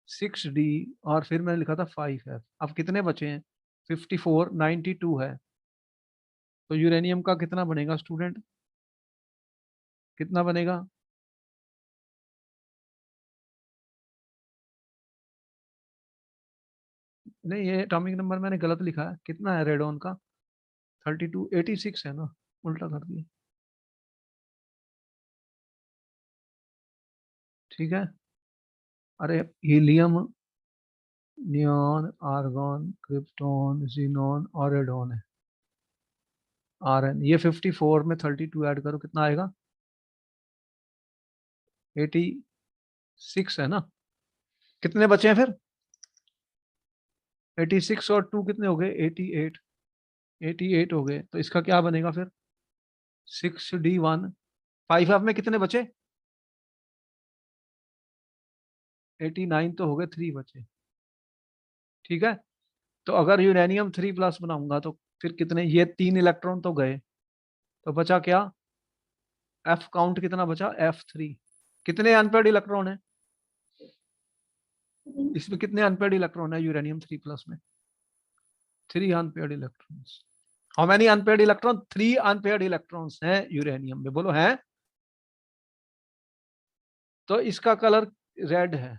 6d, और फिर मैंने लिखा था 5f। अब कितने बचे हैं? 54, 92 है। तो यूरेनियम का कितना बनेगा स्टूडेंट? कितना बनेगा? नहीं, ये एटॉमिक नंबर मैंने गलत लिखा है। कितना है रेडोन का? 32, 86 है ना, उल्टा कर दिया। ठीक है, अरे helium, neon, argon, krypton, xenon और रेडोन है। Rn, ये 54 में 32 ऐड करो, कितना आएगा? 86 है ना। कितने बचे हैं फिर? 86 और 2 कितने हो गए? 88। 88 हो गए, तो इसका क्या बनेगा फिर? 6d1। 5f में कितने बचे? 89 तो हो गए, 3 बचे। ठीक है, तो अगर यूरेनियम 3+ बनाऊंगा तो फिर कितने? ये 3 इलेक्ट्रॉन तो गए, तो बचा क्या? एफ काउंट कितना बचा? F3। कितने अनपेयर्ड इलेक्ट्रॉन है इसमें? कितने अनपेयर्ड इलेक्ट्रॉन है यूरेनियम 3+ में? 3 unpaired electrons. How many unpaired electron? 3 unpaired electrons हैं यूरेनियम में, बोलो हैं? तो इसका कलर रेड है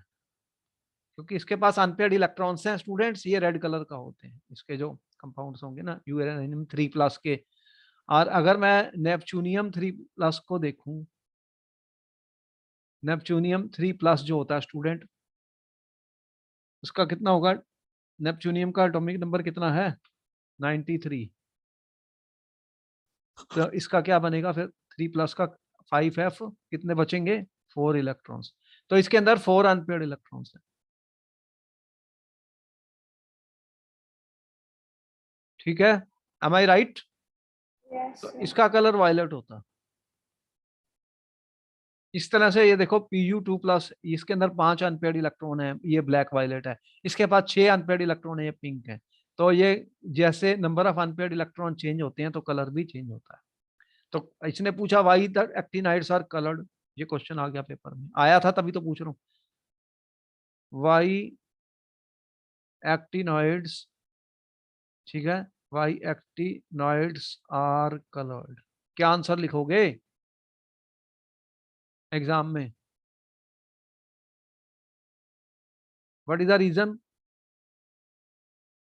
क्योंकि इसके पास अनपेयर्ड इलेक्ट्रॉन्स हैं स्टूडेंट्स, ये रेड कलर का होते हैं इसके जो कंपाउंड्स होंगे ना यूरेनियम 3+ के। और अगर मैं नेपच्यूनियम 3+ को देखूं, नेपच्यूनियम 3+ जो होता है स्टूडेंट, उसका कितना होगा? नेपच्यूनियम का एटॉमिक नंबर कितना है? 93। तो इसका क्या बनेगा फिर? 3+ का 5f, कितने बचेंगे? 4 इलेक्ट्रॉन्स। तो इसके अंदर 4 अनपेयर्ड इलेक्ट्रॉन्स है। ठीक है, एम आई राइट? यस तो सर। इसका कलर वायलेट होता। इस तरह से ये देखो Pu2+, इसके अंदर 5 अनपेड इलेक्ट्रॉन है, ये ब्लैक वायलेट है। इसके पास 6 अनपेड इलेक्ट्रॉन है, ये पिंक है। तो ये जैसे number of unpaired electron change होते हैं तो कलर भी चेंज होता है। तो इसने पूछा why the actinides are coloured, ये क्वेश्चन आ गया पेपर में, आया था तभी तो पूछ रहा हूँ। व्हाई एक्टिनॉइड्स, ठीक है, व्हाई एक्टिनॉइड्स आर कलर्ड, क्या आंसर लिखोगे एग्जाम में? What is the reason?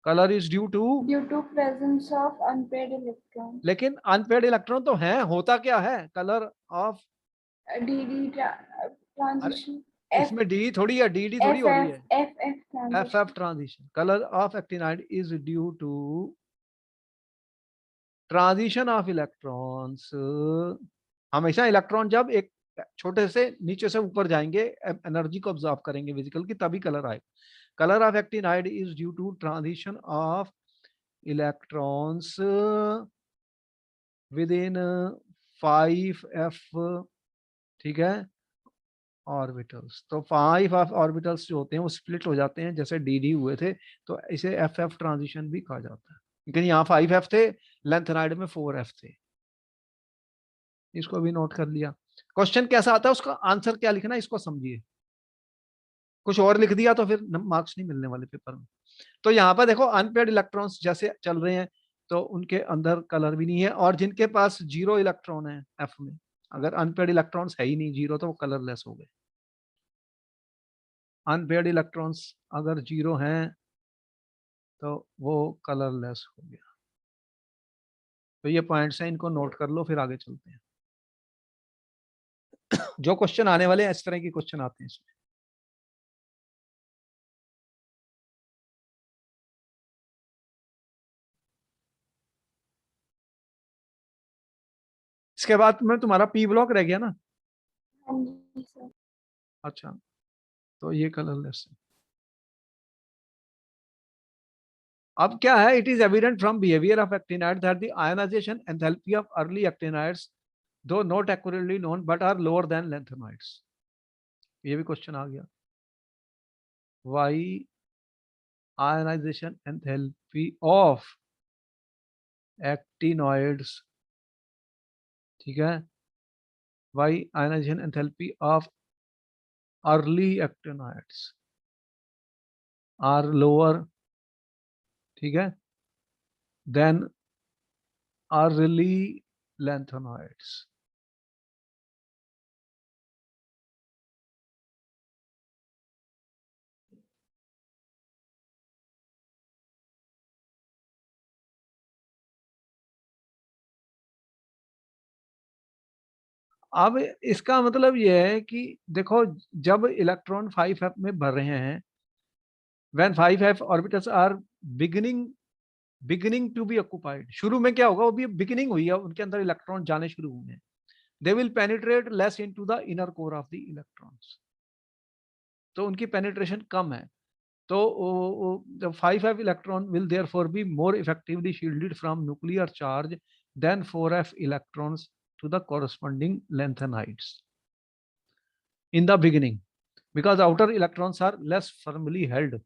Colour is due to, due to presence of unpaired electrons. लेकिन अनपेड इलेक्ट्रॉन तो है, होता क्या है कलर ऑफ? dd अरे transition. f इसमें डी थोड़ी है, डी थोड़ी f हो रही f है। f f F F transition. Transition, colour of actinide is due to transition of electrons. हमेशा इलेक्ट्रॉन जब एक छोटे से नीचे से ऊपर जाएंगे, एनर्जी को ऑब्जॉर्व करेंगे फिजिकल की, तभी कलर आएगा। Colour of actinide is due to transition of electrons within 5f, ठीक है, ऑर्बिटल्स। तो 5 ऑफ ऑर्बिटल्स जो होते हैं वो स्प्लिट हो जाते हैं, जैसे डी हुए थे, तो इसे एफ ट्रांजिशन भी कहा जाता है। लेकिन यहाँ 5f थे, लेंथेनाइड में 4f थे। इसको भी नोट कर लिया। क्वेश्चन कैसा आता है, उसका आंसर क्या लिखना है, इसको समझिए। कुछ और लिख दिया तो फिर मार्क्स नहीं मिलने वाले पेपर में। तो यहाँ पर देखो अनपेड इलेक्ट्रॉन्स जैसे चल रहे हैं, तो उनके अंदर कलर भी नहीं है, और जिनके पास 0 इलेक्ट्रॉन है एफ में, अगर अनपेड इलेक्ट्रॉन्स है ही नहीं 0, तो वो कलरलेस हो गए। अनपेड इलेक्ट्रॉन्स अगर 0 हैं तो वो कलरलेस हो गया। तो ये पॉइंट्स हैं, इनको नोट कर लो, फिर आगे चलते हैं। जो क्वेश्चन आने वाले हैं इस तरह के क्वेश्चन आते हैं इसमें। इसके बाद में तुम्हारा पी ब्लॉक रह गया ना? हाँ जी सर. अच्छा, तो ये कलरलेस है। अब क्या है, it is evident from behaviour of actinide that the ionisation enthalpy of early actinides do not accurately known but are lower than lanthanoids. ये भी क्वेश्चन आ गया, why ionisation enthalpy of actinoids, ठीक है, why ionisation enthalpy of early actinoids are lower, ठीक है, देन अर्ली लैंथेनॉइड्स। अब इसका मतलब यह है कि देखो, जब इलेक्ट्रॉन 5f में भर रहे हैं, when 5f orbitals are beginning beginning to be occupied, शुरू में क्या होगा, वो भी बिगिनिंग हुई है, उनके अंदर इलेक्ट्रॉन जाने शुरू हुए हैं, they will penetrate less into the inner core of the electrons, तो उनकी पेनिट्रेशन कम है। तो the 5f electron will therefore be more effectively shielded from nuclear charge than 4f electrons to the corresponding lanthanides in the beginning, because outer electrons are less firmly held।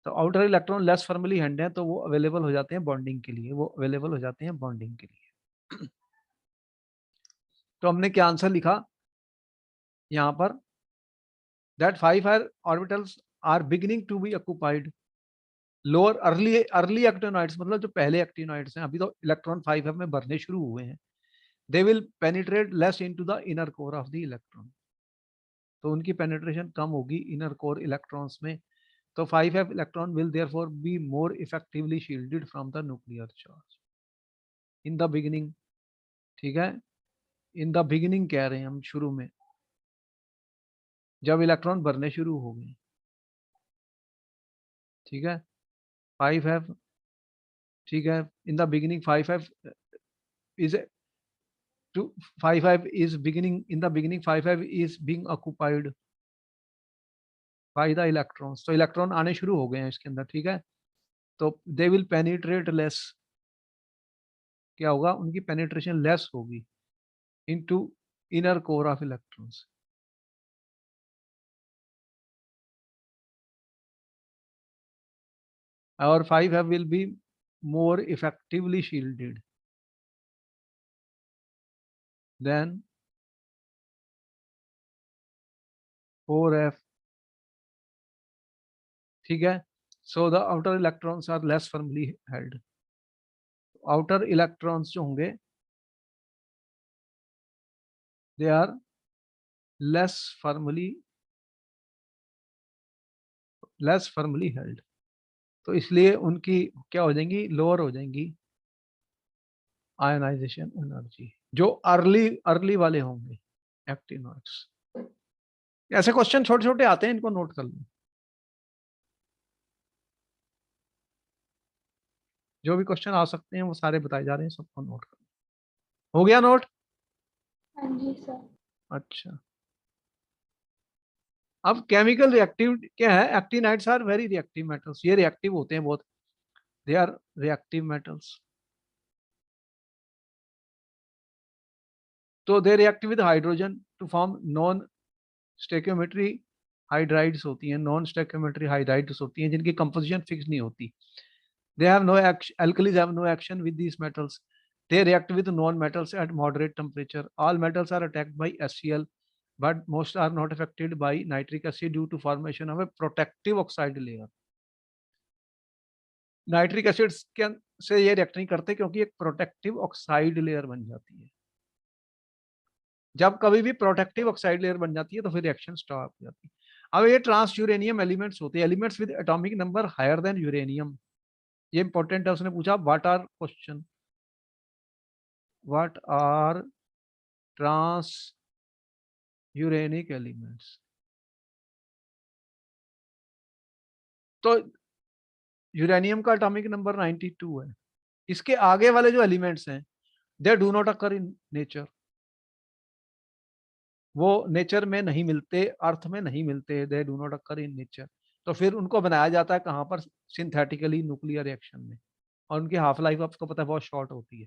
तो outer electron less firmly hand है, तो वो अवेलेबल हो जाते हैं बॉन्डिंग के लिए, वो अवेलेबल हो जाते हैं बॉन्डिंग के लिए। तो हमने क्या आंसर लिखा यहाँ पर, that 5 orbitals are beginning to be occupied lower early early actinoids, मतलब जो पहले एक्टिनॉइड्स हैं, अभी तो इलेक्ट्रॉन 5f में भरने शुरू हुए हैं, they will penetrate less into the inner core of the electron, तो उनकी पेनिट्रेशन कम होगी इनर कोर इलेक्ट्रॉन्स में। तो 5f electron will therefore be more effectively shielded from the nuclear charge in the beginning, ठीक है, इन द बिगिनिंग कह रहे हैं हम, शुरू में जब इलेक्ट्रॉन भरने शुरू हो गए, ठीक है, 5f, ठीक है, in the beginning 5f is to 5f is beginning, in the beginning 5f is being occupied by the electrons, तो इलेक्ट्रॉन आने शुरू हो गए हैं इसके अंदर, ठीक है, तो दे विल पेनिट्रेट लेस, क्या होगा, उनकी पेनिट्रेशन लेस होगी into inner core of electrons. Our 5F will be more effectively shielded than 4F. ठीक है. So the outer electrons are less firmly held. Outer electrons जो होंगे they are less firmly held. तो इसलिए उनकी क्या हो जाएंगी, लोअर हो जाएंगी आयनाइजेशन एनर्जी, जो अर्ली वाले होंगे एक्टिनॉइड्स. ऐसे क्वेश्चन छोटे छोटे आते हैं, इनको नोट कर लो. जो भी क्वेश्चन आ सकते हैं वो सारे बताए जा रहे हैं, सबको नोट कर लो. हो गया नोट? हाँ जी सर. अच्छा. अब केमिकल रिएक्टिव क्या है? Actinides are very reactive metals. ये रिएक्टिव होते हैं बहुत. They are reactive metals. तो they react with hydrogen to form non stoichiometry hydrides होती हैं. नॉन स्टेक्योमेट्री हाइड्राइड्स होती हैं जिनकी कंपोजिशन फिक्स नहीं होती. They have no action, alkalis have no action with these metals. They react with non-metals at moderate temperature. All metals are attacked by HCl, but most are not affected by nitric acid due to formation of a protective oxide layer. Nitric acid से ये रिएक्ट नहीं करते क्योंकि एक प्रोटेक्टिव ऑक्साइड लेयर बन जाती है. जब कभी भी प्रोटेक्टिव ऑक्साइड लेयर बन जाती है तो फिर रिएक्शन स्टॉप हो जाती है. अब ये ट्रांस यूरेनियम एलिमेंट्स होते हैं, elements with atomic number higher than uranium. ये इंपॉर्टेंट है. उसने पूछा what are question, what are transuranic elements. तो यूरेनियम का एटॉमिक नंबर 92 है. इसके आगे वाले जो एलिमेंट्स हैं they do not occur in nature. वो नेचर में नहीं मिलते, अर्थ में नहीं मिलते. They do not occur in nature. तो फिर उनको बनाया जाता है कहाँ पर? सिंथेटिकली, न्यूक्लियर रिएक्शन में. और उनकी हाफ लाइफ आपको पता है बहुत शॉर्ट होती है.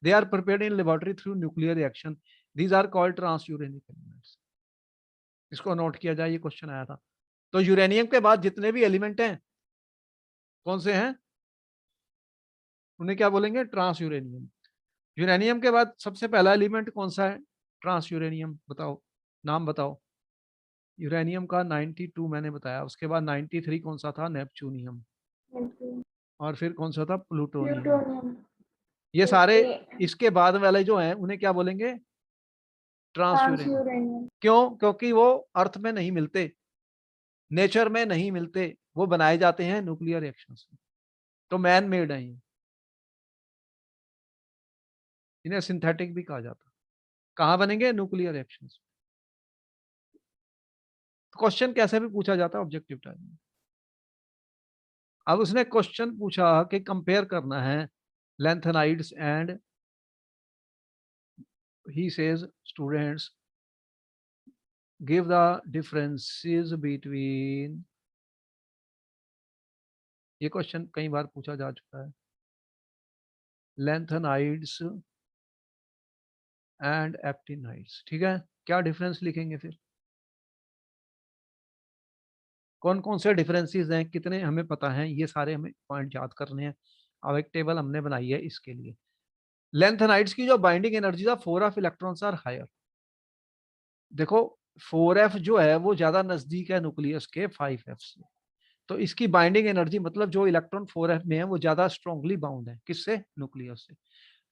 They are prepared in laboratory through nuclear reaction. These are called transuranic elements. इसको नोट किया जाए, ये क्वेश्चन आया था. तो यूरेनियम के बाद जितने भी एलिमेंट हैं कौन से हैं, उन्हें क्या बोलेंगे? Trans uranium. यूरेनियम के बाद सबसे पहला एलिमेंट कौन सा है? Transuranium. बताओ, नाम बताओ. यूरेनियम का 92 मैंने बताया. उसके बाद 93 कौन सा था? नेपच्यूनियम. और फिर कौन सा था? प्लूटोनियम. ये सारे इसके बाद वाले जो हैं उन्हें क्या बोलेंगे? Transuranium. क्यों? क्योंकि वो अर्थ में नहीं मिलते, नेचर में नहीं मिलते. वो बनाए जाते हैं न्यूक्लियर रिएक्शन से. तो मैन मेड है ये. इन्हें सिंथेटिक भी कहा जाता है. कहाँ बनेंगे? Nuclear reaction. क्वेश्चन कैसे भी पूछा जाता है ऑब्जेक्टिव टाइप में. अब उसने क्वेश्चन पूछा कि कंपेयर करना है lanthanides and he says students give the differences between. ये क्वेश्चन कई बार पूछा जा चुका है. Lanthanides and actinides. ठीक है, क्या डिफरेंस लिखेंगे फिर? कौन कौन से डिफरेंसेस हैं, कितने हमें पता हैं, ये सारे हमें पॉइंट याद करने हैं. अब एक टेबल हमने बनाई है इसके लिए. लैंथेनाइड्स की जो बाइंडिंग एनर्जी था 4f इलेक्ट्रॉन्स आर हायर. देखो 4f जो है वो ज्यादा नजदीक है न्यूक्लियस के 5f से. तो इसकी बाइंडिंग एनर्जी मतलब जो इलेक्ट्रॉन 4f में है वो ज्यादा स्ट्रांगली बाउंड है. किससे? न्यूक्लियस से.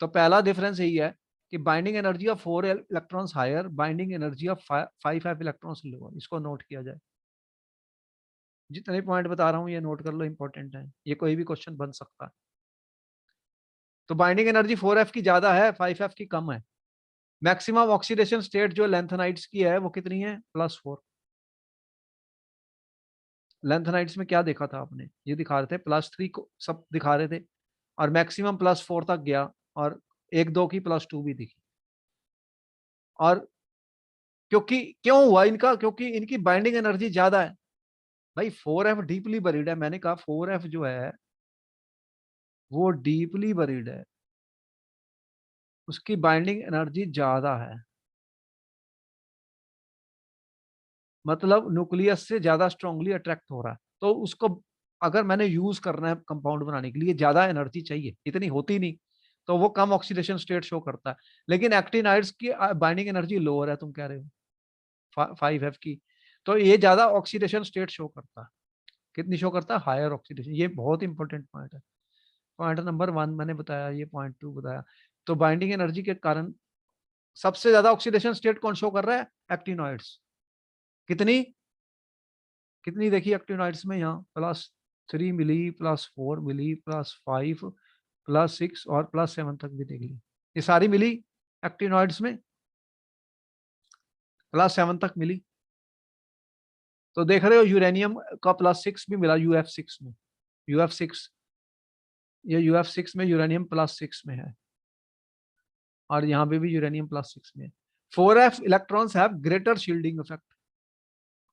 तो पहला डिफरेंस यही है कि binding energy of 4 electrons higher, binding energy of 5f electrons lower. इसको नोट किया जाए. जितने पॉइंट बता रहा हूँ ये नोट कर लो, इंपॉर्टेंट है. ये कोई भी क्वेश्चन बन सकता है. तो बाइंडिंग एनर्जी 4f की ज्यादा है, 5f की कम है. मैक्सिमम ऑक्सीडेशन स्टेट जो लैंथेनाइड्स की है वो कितनी है? +4. लैंथेनाइड्स में क्या देखा था आपने? ये दिखा रहे थे +3 को, सब दिखा रहे थे. और मैक्सिमम +4 तक गया. और एक दो की +2 भी दिखी. और क्योंकि क्यों हुआ इनका? क्योंकि इनकी बाइंडिंग एनर्जी ज्यादा है. भाई 4f डीपली बरीड है. मैंने कहा 4f जो है वो डीपली बरीड है, उसकी बाइंडिंग एनर्जी ज्यादा है. मतलब न्यूक्लियस से ज्यादा स्ट्रांगली अट्रैक्ट हो रहा है। तो उसको अगर मैंने यूज करना है कंपाउंड बनाने के लिए, ज्यादा एनर्जी चाहिए, इतनी होती नहीं, तो वो कम ऑक्सीडेशन स्टेट शो करता है। लेकिन एक्टिनाइड्स की बाइंडिंग एनर्जी लोअर है, तुम कह रहे हो 5F की, तो ये ज्यादा ऑक्सीडेशन स्टेट शो करता है। कितनी शो करता है? Higher oxidation. ये बहुत इंपॉर्टेंट पॉइंट है। पॉइंट नंबर 1 मैंने बताया, ये पॉइंट 2 बताया। तो बाइंडिंग एनर्जी के कारण सबसे ज्यादा ऑक्सीडेशन स्टेट कौन शो कर रहा है? एक्टिनॉइड्स। कितनी कितनी देखिए एक्टिनॉइड्स में, यहाँ +3 मिली, +4 मिली, +5, +6 और +7 तक भी देख ली। ये सारी मिली एक्टिनॉइड्स में, +7 तक मिली। तो देख रहे हो यूरेनियम का +6 भी मिला UF6 में। UF6, ये UF6 में यूरेनियम +6 में है, और यहाँ पे भी यूरेनियम +6 में है। 4F electrons have greater shielding effect.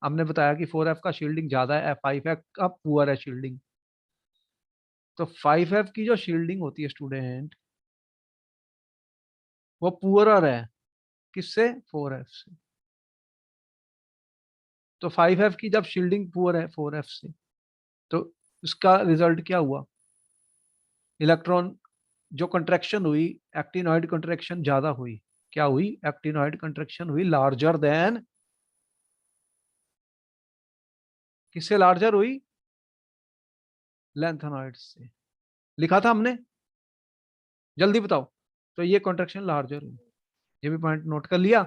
हमने बताया कि 4F का शील्डिंग ज्यादा है, 5F का पुअर है शील्डिंग। तो 5F की जो शील्डिंग होती है स्टूडेंट, वो पुअरर है किससे? 4F से। तो 5F की जब शील्डिंग पुअर है 4F से, तो इसका रिजल्ट क्या हुआ? इलेक्ट्रॉन जो कंट्रैक्शन हुई, एक्टिनॉइड कंट्रैक्शन ज्यादा हुई। क्या हुई? एक्टिनॉइड कंट्रैक्शन हुई लार्जर देन, किससे लार्जर हुई? लैंथेनॉइड से। लिखा था हमने, जल्दी बताओ। तो ये कंट्रैक्शन लार्जर हुई। ये भी पॉइंट नोट कर लिया,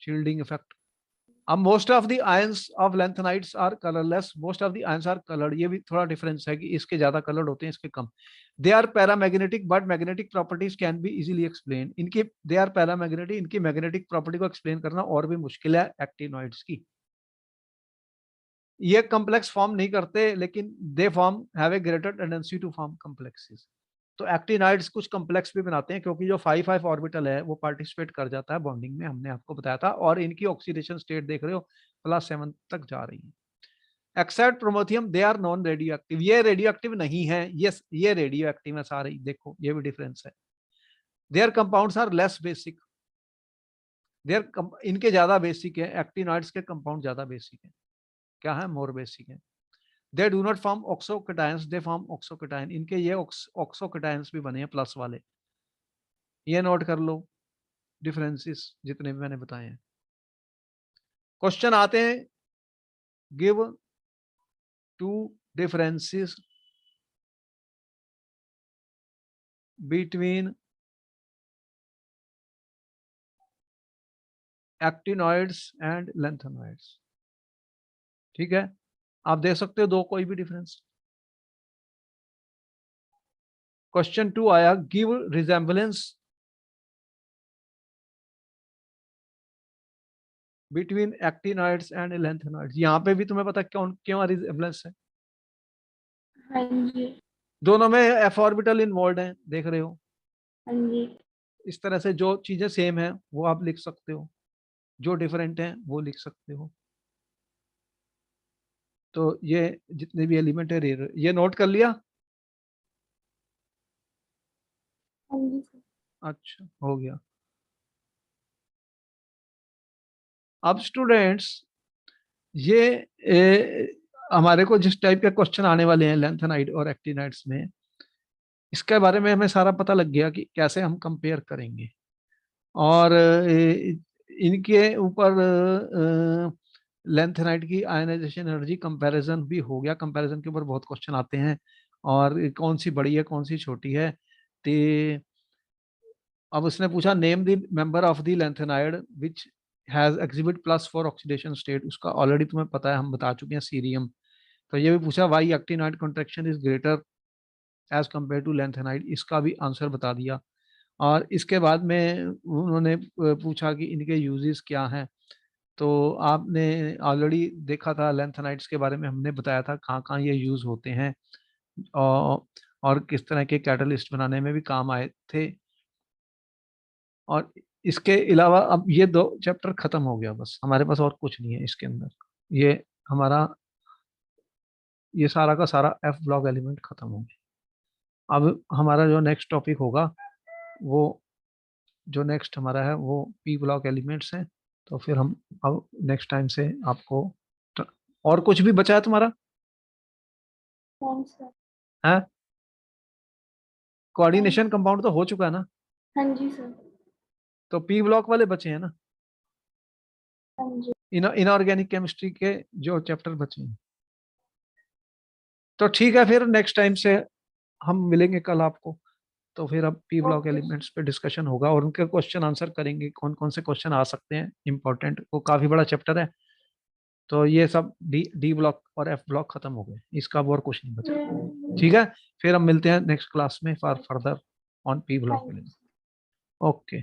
शील्डिंग इफेक्ट। अब most of the ions of lanthanides are colourless, most of the ions are coloured. ये भी थोड़ा डिफरेंस है कि इसके ज्यादा कलर्ड होते हैं, इसके कम। They are paramagnetic but magnetic properties can be easily explain. इनकी, दे आर पैरामैग्नेटिक, इनकी मैग्नेटिक प्रॉपर्टी को एक्सप्लेन करना और भी मुश्किल है एक्टिनॉइड्स की। ये कम्प्लेक्स फॉर्म नहीं करते, लेकिन they form have a greater tendency to form complexes. तो एक्टिनाइड्स कुछ कम्प्लेक्स भी बनाते हैं, क्योंकि जो 5 ऑर्बिटल है वो पार्टिसिपेट कर जाता है बॉन्डिंग में, हमने आपको बताया था। और इनकी ऑक्सीडेशन स्टेट देख रहे हो, +7 तक जा रही है। Except promethium they are non radioactive. ये रेडियो एक्टिव नहीं है, ये रेडियो एक्टिव है सारे, देखो ये भी डिफरेंस है। Their compounds are less basic, their, इनके ज्यादा बेसिक है, एक्टिनॉइड्स के कंपाउंड ज्यादा बेसिक है। क्या है? मोर बेसिक है। They do not form oxocations, they form oxocation. इनके ये ऑक्सोकेटायंस भी बने हैं प्लस वाले, ये नोट कर लो डिफरेंसेस जितने भी मैंने बताए हैं। क्वेश्चन आते हैं, give 2 differences between actinoids and lanthanoids. ठीक है, आप दे सकते हो दो कोई भी डिफरेंस। क्वेश्चन 2 आया, give resemblance between actinoids and lanthanoids. यहाँ पे भी तुम्हें पता क्यों क्यों रिजेम्बलेंस है? हाँ जी। दोनों में एफ ऑर्बिटल इन्वॉल्व है, देख रहे हो। हाँ जी। इस तरह से जो चीजें सेम है वो आप लिख सकते हो, जो डिफरेंट है वो लिख सकते हो। तो ये जितने भी एलिमेंट है ये नोट कर लिया। हाँ जी सर। अच्छा, हो गया। अब स्टूडेंट्स, ये हमारे को जिस टाइप के क्वेश्चन आने वाले हैं लैंथेनाइड और एक्टिनाइड्स में, इसके बारे में हमें सारा पता लग गया कि कैसे हम कंपेयर करेंगे। और इनके ऊपर लेंथेनाइड की आयनाइजेशन एनर्जी कंपैरिजन भी हो गया। कंपैरिजन के ऊपर बहुत क्वेश्चन आते हैं, और कौन सी बड़ी है कौन सी छोटी है। तो अब उसने पूछा, name the member of the lanthanide which has exhibit +4 oxidation state. उसका ऑलरेडी तुम्हें पता है, हम बता चुके हैं, सीरियम। तो ये भी पूछा, why actinide contraction is greater as compare to lanthanide. इसका भी आंसर बता दिया। और इसके बाद में उन्होंने पूछा कि इनके यूजेस क्या हैं। तो आपने ऑलरेडी देखा था, लेंथेनाइड्स के बारे में हमने बताया था कहाँ कहाँ ये यूज होते हैं, और, और किस तरह के कैटलिस्ट बनाने में भी काम आए थे। और इसके अलावा अब ये 2 चैप्टर खत्म हो गया, बस हमारे पास और कुछ नहीं है इसके अंदर। ये हमारा, ये सारा का सारा एफ ब्लॉक एलिमेंट खत्म हो गया। अब हमारा जो नेक्स्ट टॉपिक होगा, वो जो नेक्स्ट हमारा है वो पी ब्लॉक एलिमेंट्स हैं। तो फिर हम अब नेक्स्ट टाइम से आपको और कुछ भी बचा है तुम्हारा? हाँ सर। है हाँ कोऑर्डिनेशन कंपाउंड तो हो चुका है ना? हाँ जी सर। तो पी ब्लॉक वाले बचे हैं ना? हाँ जी। इनऑर्गेनिक केमिस्ट्री के जो चैप्टर बचे हैं। तो ठीक है, फिर नेक्स्ट टाइम से हम मिलेंगे कल आपको। तो फिर अब P block okay sir. Elements पे डिस्कशन होगा और उनके क्वेश्चन आंसर करेंगे, कौन कौन से क्वेश्चन आ सकते हैं इंपॉर्टेंट। वो काफी बड़ा चैप्टर है। तो ये सब डी डी ब्लॉक और एफ ब्लॉक खत्म हो गए, इसका अब और कुछ नहीं बचा। ठीक है, फिर हम मिलते हैं नेक्स्ट क्लास में for further on P block thank you. Element. Okay.